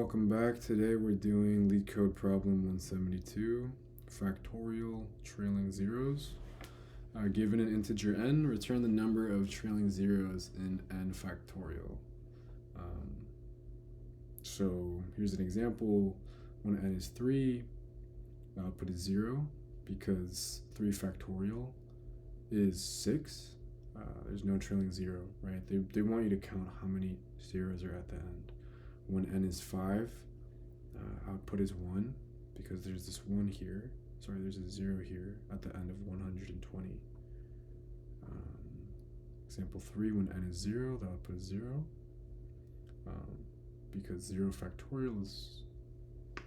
Welcome back. Today we're doing Leetcode problem 172, factorial trailing zeros. Given an integer n, return the number of trailing zeros in n factorial. So here's an example. When n is 3, the output is 0 because 3 factorial is 6. There's no trailing 0, right? They want you to count how many zeros are at the end. When n is 5, output is 1 because there's this 1 here. Sorry, there's a 0 here at the end of 120. Example 3, when n is 0, the output is 0 because 0 factorial is, I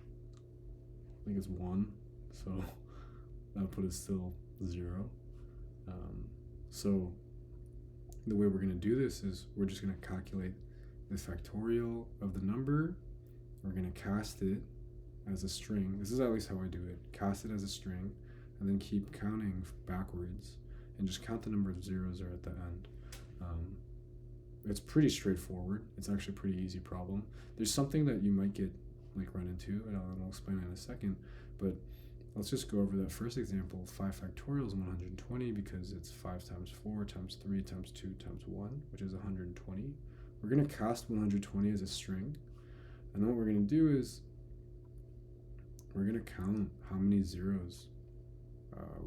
think it's 1, so the output is still 0. So the way we're going to do this is we're just going to calculate the factorial of the number. We're going to cast it as a string. This is at least how I do it. Cast it as a string and then keep counting backwards and just count the number of zeros are at the end. It's pretty straightforward. It's actually a pretty easy problem. There's something that you might get run into, and I'll explain it in a second, but let's just go over that first example. 5 factorial is 120 because it's 5 times 4 times 3 times 2 times 1, which is 120. We're going to cast 120 as a string, and then what we're going to do is we're going to count how many zeros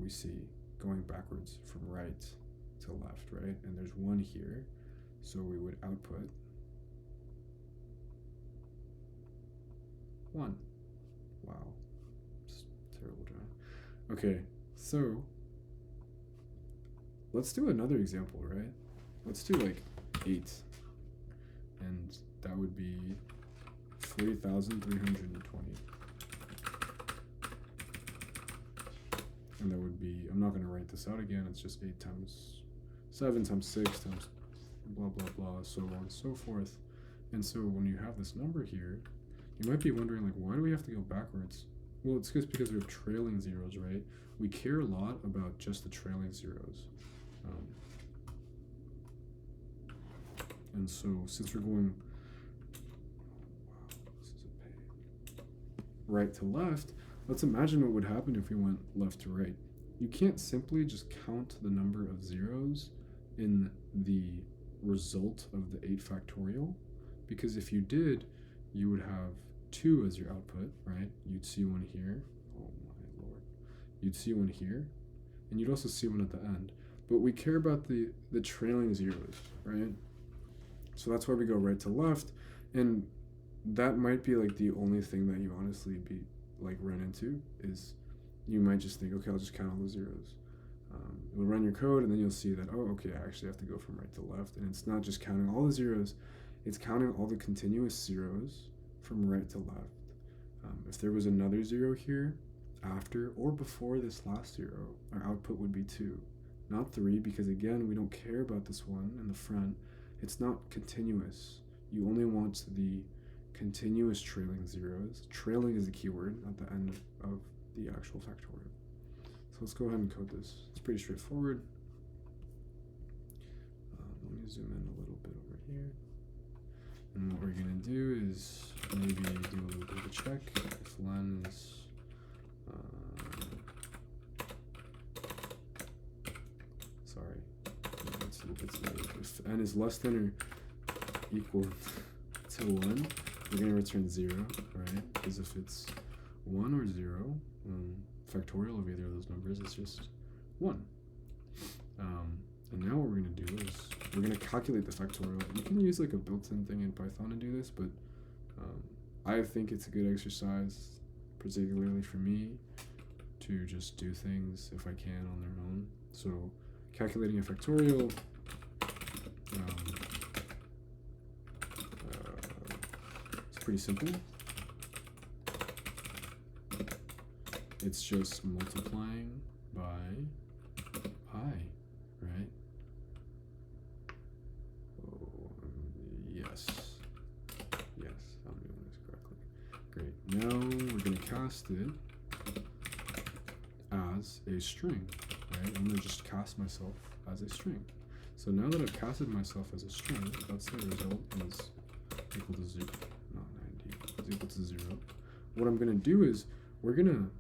we see going backwards from right to left, right? And there's 1 here, so we would output 1. Wow, it's terrible drawing. Okay, so let's do another example, right? Let's do 8. And that would be 40,320. And that would be, I'm not going to write this out again, it's just 8 times 7 times 6 times blah blah blah, so on and so forth. And so when you have this number here, you might be wondering, why do we have to go backwards? Well, it's just because we have trailing zeros, right? We care a lot about just the trailing zeros. And so since we're going right to left, let's imagine what would happen if we went left to right. You can't simply just count the number of zeros in the result of the 8 factorial, because if you did, you would have 2 as your output, right? You'd see 1 here. Oh my lord. You'd see 1 here, and you'd also see 1 at the end. But we care about the trailing zeros, right? So that's why we go right to left, and that might be the only thing that you honestly run into is you might just think, okay, I'll just count all the zeros. You'll run your code and then you'll see that, oh, okay, I actually have to go from right to left, and it's not just counting all the zeros, it's counting all the continuous zeros from right to left. If there was another 0 here after or before this last 0, our output would be 2, not 3, because again, we don't care about this one in the front. It's not continuous. You only want the continuous trailing zeros. Trailing is the keyword at the end of the actual factorial. So let's go ahead and code this. It's pretty straightforward. Let me zoom in a little bit over here. And what we're going to do is maybe do a little bit of a check. If len is sorry, if n is less than or equal to 1, we're going to return 0, right? Because if it's 1 or 0, factorial of either of those numbers is just 1. And now what we're going to do is we're going to calculate the factorial. You can use a built-in thing in Python to do this, but I think it's a good exercise, particularly for me, to just do things if I can on their own. So calculating a factorial, it's pretty simple. It's just multiplying by I, right? Oh, yes, I'm doing this correctly. Great. Now we're going to cast it as a string, right? I'm going to just cast myself as a string. So now that I've casted myself as a string, let's say the result is equal to 0, not 90. is equal to 0. What I'm going to do is we're going to,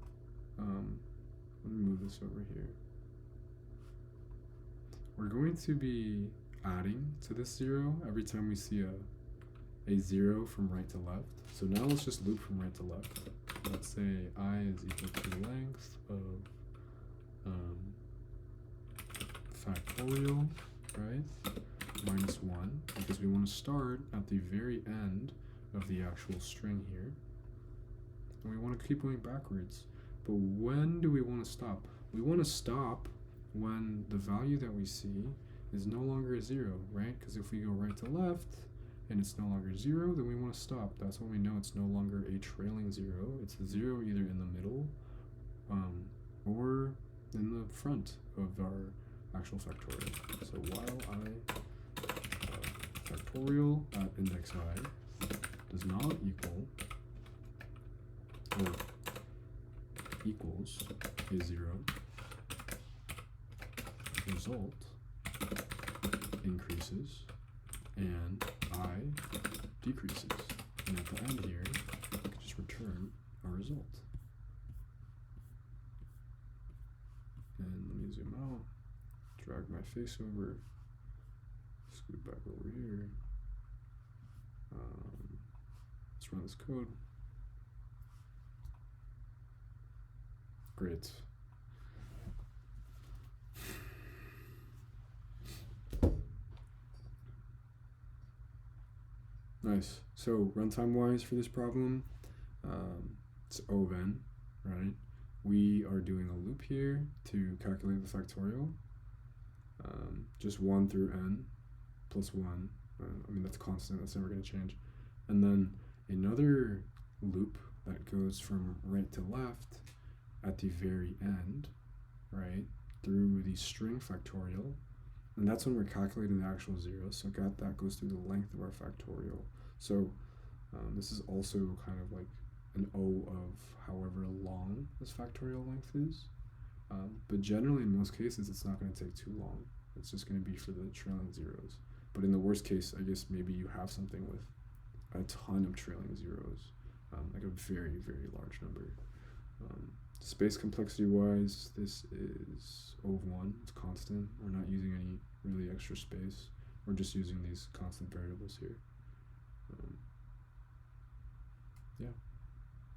let me move this over here. We're going to be adding to this 0 every time we see a 0 from right to left. So now let's just loop from right to left. Let's say I is equal to the length of factorial, right, minus 1, because we want to start at the very end of the actual string here. And we want to keep going backwards. But when do we want to stop? We want to stop when the value that we see is no longer a 0, right? Because if we go right to left and it's no longer 0, then we want to stop. That's when we know it's no longer a trailing 0. It's a 0 either in the middle or in the front of our actual factorial. So while I factorial at index I does not equal or equals a 0, result increases and I decreases. And at the end here, I can just return our result. And let me zoom out, drag my face over, scoot back over here. Let's run this code. Great. Nice. So runtime wise for this problem, it's O of n, right? We are doing a loop here to calculate the factorial. Just 1 through n plus 1. I mean, that's constant, that's never going to change. And then another loop that goes from right to left at the very end, right, through the string factorial. And that's when we're calculating the actual zeros. So that goes through the length of our factorial. So this is also kind of like an O of however long this factorial length is. But generally, in most cases, it's not going to take too long. It's just going to be for the trailing zeros. But in the worst case, I guess maybe you have something with a ton of trailing zeros, like a very, very large number. Space complexity wise, this is O of 1, it's constant. We're not using any really extra space. We're just using these constant variables here. Yeah.